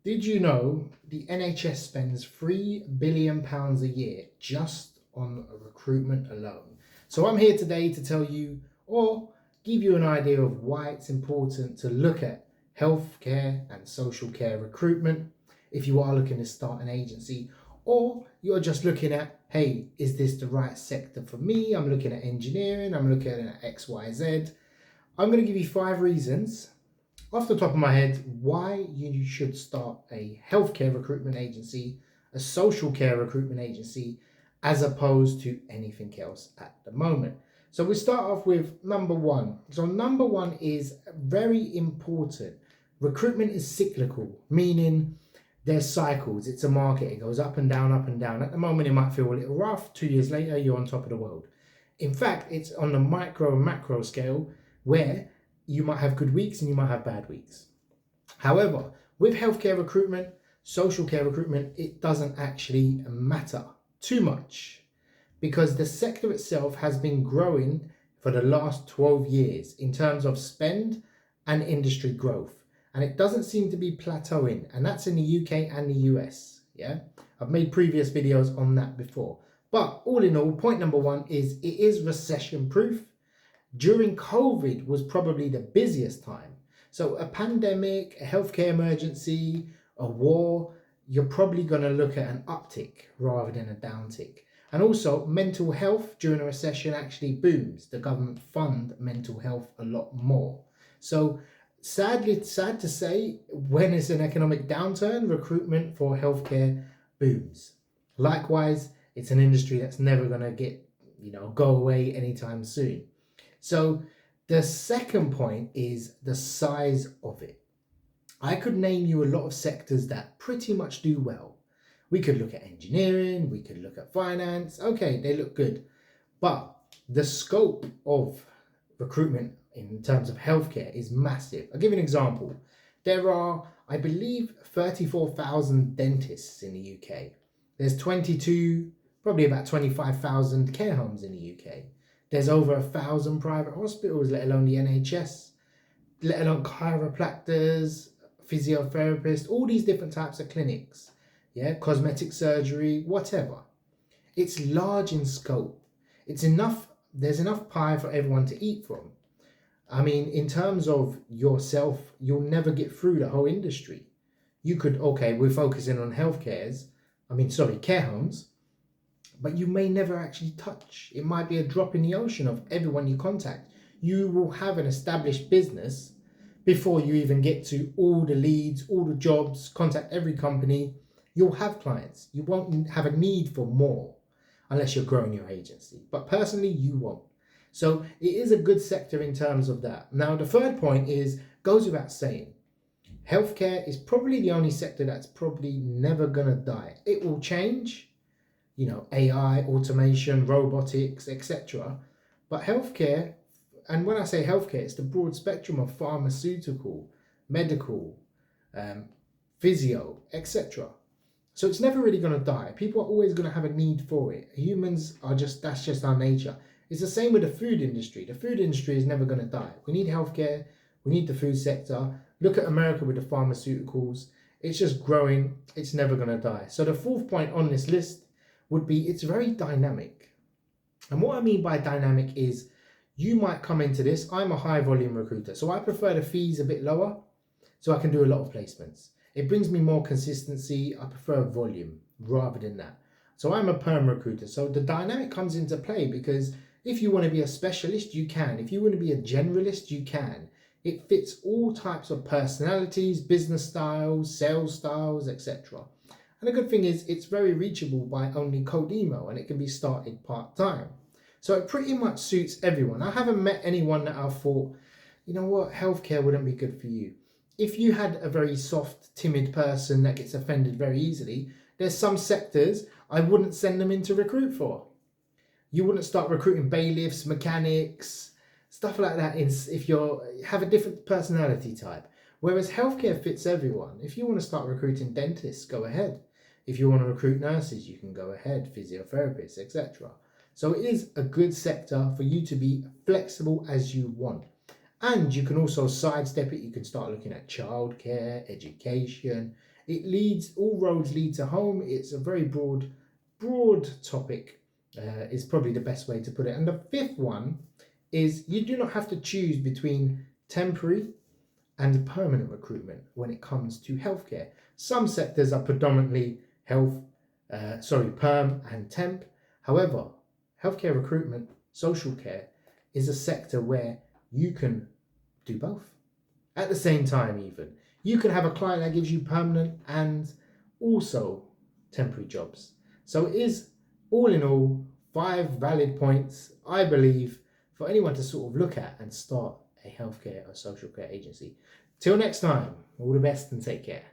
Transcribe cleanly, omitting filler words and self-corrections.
Did you know the NHS spends £3 billion a year just on recruitment alone? So I'm here today to tell you or give you an idea of why it's important to look at healthcare and social care recruitment if you are looking to start an agency, or you're just looking at, hey, is this the right sector for me? I'm looking at engineering, I'm looking at XYZ. I'm going to give you 5 reasons off the top of my head why you should start a healthcare recruitment agency, a social care recruitment agency, as opposed to anything else at the moment. So we start off with number one. So number one is very important. Recruitment is cyclical, meaning there's cycles. It's a market. It goes up and down, up and down. At the moment, it might feel a little rough. 2 years later, you're on top of the world. In fact, it's on the micro and macro scale where you might have good weeks and you might have bad weeks. However, with healthcare recruitment, social care recruitment, it doesn't actually matter too much because the sector itself has been growing for the last 12 years in terms of spend and industry growth. And it doesn't seem to be plateauing, and that's in the UK and the US. Yeah, I've made previous videos on that before. But all in all, point number one is it is recession proof. During COVID was probably the busiest time. So a pandemic, a healthcare emergency, a war, you're probably going to look at an uptick rather than a downtick. And also mental health during a recession actually booms. The government fund mental health a lot more. So sad to say, when it's an economic downturn, recruitment for healthcare booms. Likewise, it's an industry that's never going to go away anytime soon. So the second point is the size of it. I could name you a lot of sectors that pretty much do well. We could look at engineering, we could look at finance. Okay, they look good. But the scope of recruitment in terms of healthcare is massive. I'll give you an example. There are, I believe, 34,000 dentists in the UK. There's probably about 25,000 care homes in the UK. There's over 1,000 private hospitals, let alone the NHS, let alone chiropractors, physiotherapists, all these different types of clinics, cosmetic surgery, whatever. It's large in scope. There's enough pie for everyone to eat from. I mean, in terms of yourself, you'll never get through the whole industry. We're focusing on care homes, but you may never actually touch. It might be a drop in the ocean of everyone you contact. You will have an established business before you even get to all the leads, all the jobs, contact every company. You'll have clients. You won't have a need for more unless you're growing your agency. But personally, you won't. So it is a good sector in terms of that. Now, the third point goes without saying. Healthcare is probably the only sector that's probably never going to die. It will change. AI, automation, robotics, etc. But healthcare, and when I say healthcare, it's the broad spectrum of pharmaceutical, medical, physio, etc. So it's never really going to die. People are always going to have a need for it. That's just our nature. It's the same with the food industry. The food industry is never going to die. We need healthcare. We need the food sector. Look at America with the pharmaceuticals. It's just growing. It's never going to die. So the fourth point on this list would be it's very dynamic. And what I mean by dynamic is you might come into this. I'm a high volume recruiter, so I prefer the fees a bit lower so I can do a lot of placements. It brings me more consistency. I prefer volume rather than that. So I'm a perm recruiter. So the dynamic comes into play because if you want to be a specialist, you can. If you want to be a generalist, you can. It fits all types of personalities, business styles, sales styles, etc. And the good thing is it's very reachable by only cold email and it can be started part-time. So it pretty much suits everyone. I haven't met anyone that I've thought, you know what, healthcare wouldn't be good for you. If you had a very soft, timid person that gets offended very easily, there's some sectors I wouldn't send them in to recruit for. You wouldn't start recruiting bailiffs, mechanics, stuff like that if you have a different personality type. Whereas healthcare fits everyone. If you want to start recruiting dentists, go ahead. If you want to recruit nurses, you can go ahead, physiotherapists, etc. So it is a good sector for you to be flexible as you want. And you can also sidestep it. You can start looking at childcare, education, All roads lead to home. It's a very broad topic, is probably the best way to put it. And the fifth one is you do not have to choose between temporary and permanent recruitment when it comes to healthcare. Some sectors are predominantly perm and temp. However, healthcare recruitment, social care, is a sector where you can do both at the same time. Even you can have a client that gives you permanent and also temporary jobs. So it is, all in all, 5 valid points, I believe, for anyone to sort of look at and start a healthcare or social care agency. Till next time, all the best and take care.